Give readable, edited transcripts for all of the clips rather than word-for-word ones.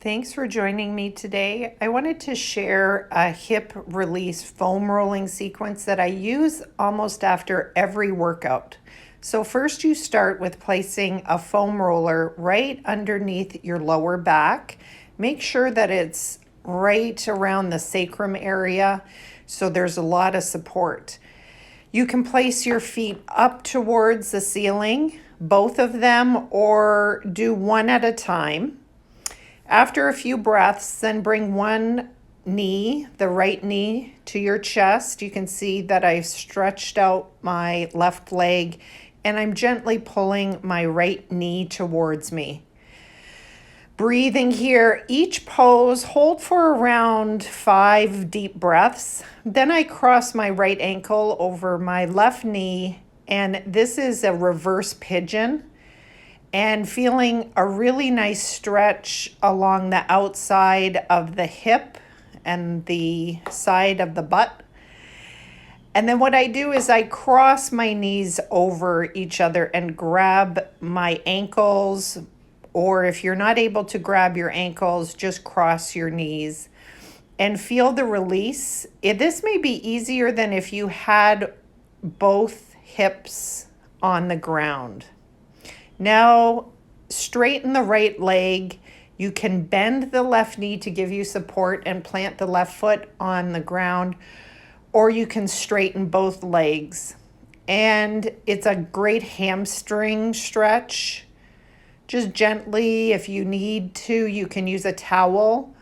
Thanks for joining me today. I wanted to share a hip release foam rolling sequence that I use almost after every workout. So first you start with placing a foam roller right underneath your lower back. Make sure that it's right around the sacrum area so there's a lot of support. You can place your feet up towards the ceiling, both of them, or do one at a time. After a few breaths, then bring one knee, the right knee, to your chest. You can see that I've stretched out my left leg and I'm gently pulling my right knee towards me. Breathing here, each pose, hold for around 5 deep breaths. Then I cross my right ankle over my left knee, and this is a reverse pigeon. And feeling a really nice stretch along the outside of the hip and the side of the butt. And then what I do is I cross my knees over each other and grab my ankles, or if you're not able to grab your ankles, just cross your knees and feel the release. This may be easier than if you had both hips on the ground. Now, straighten the right leg. You can bend the left knee to give you support and plant the left foot on the ground, or you can straighten both legs. And it's a great hamstring stretch. Just gently, if you need to, you can use a towel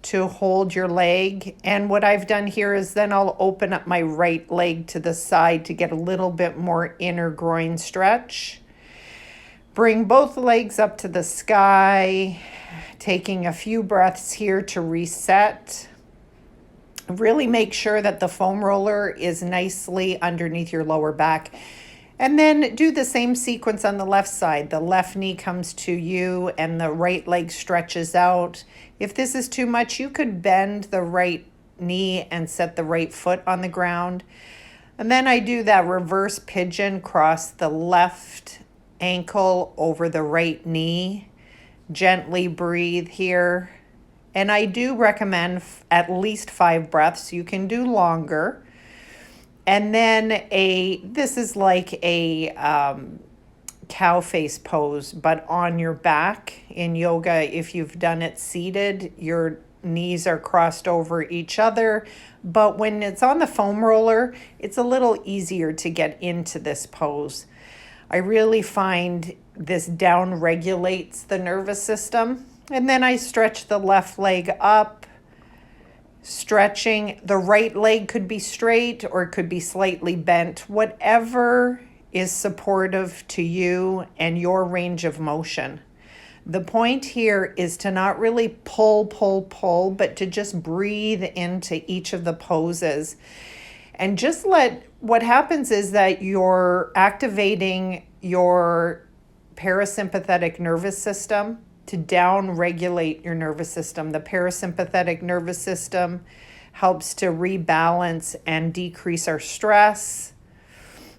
to hold your leg. And what I've done here is then I'll open up my right leg to the side to get a little bit more inner groin stretch. Bring both legs up to the sky, taking a few breaths here to reset. Really make sure that the foam roller is nicely underneath your lower back. And then do the same sequence on the left side. The left knee comes to you and the right leg stretches out. If this is too much, you could bend the right knee and set the right foot on the ground. And then I do that reverse pigeon, cross the left ankle over the right knee. Gently breathe here. And I do recommend at least 5 breaths. You can do longer. And then this is like a cow face pose, but on your back. In yoga, if you've done it seated, your knees are crossed over each other. But when it's on the foam roller, it's a little easier to get into this pose. I really find this down regulates the nervous system. And then I stretch the left leg up, stretching. The right leg could be straight or it could be slightly bent, whatever is supportive to you and your range of motion. The point here is to not really pull, but to just breathe into each of the poses. And just what happens is that you're activating your parasympathetic nervous system to down regulate your nervous system. The parasympathetic nervous system helps to rebalance and decrease our stress.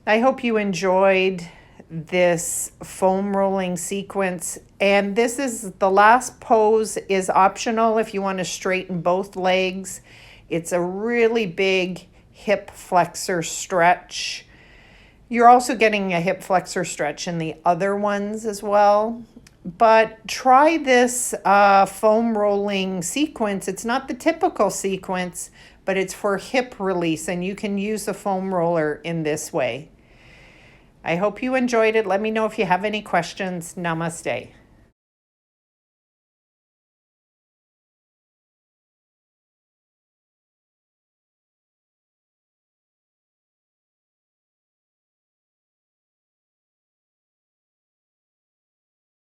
I hope you enjoyed this foam rolling sequence. And this is the last pose is optional if you want to straighten both legs. It's a really big hip flexor stretch. You're also getting a hip flexor stretch in the other ones as well. But try this foam rolling sequence. It's not the typical sequence, but it's for hip release, and you can use a foam roller in this way. I hope you enjoyed it. Let me know if you have any questions. Namaste.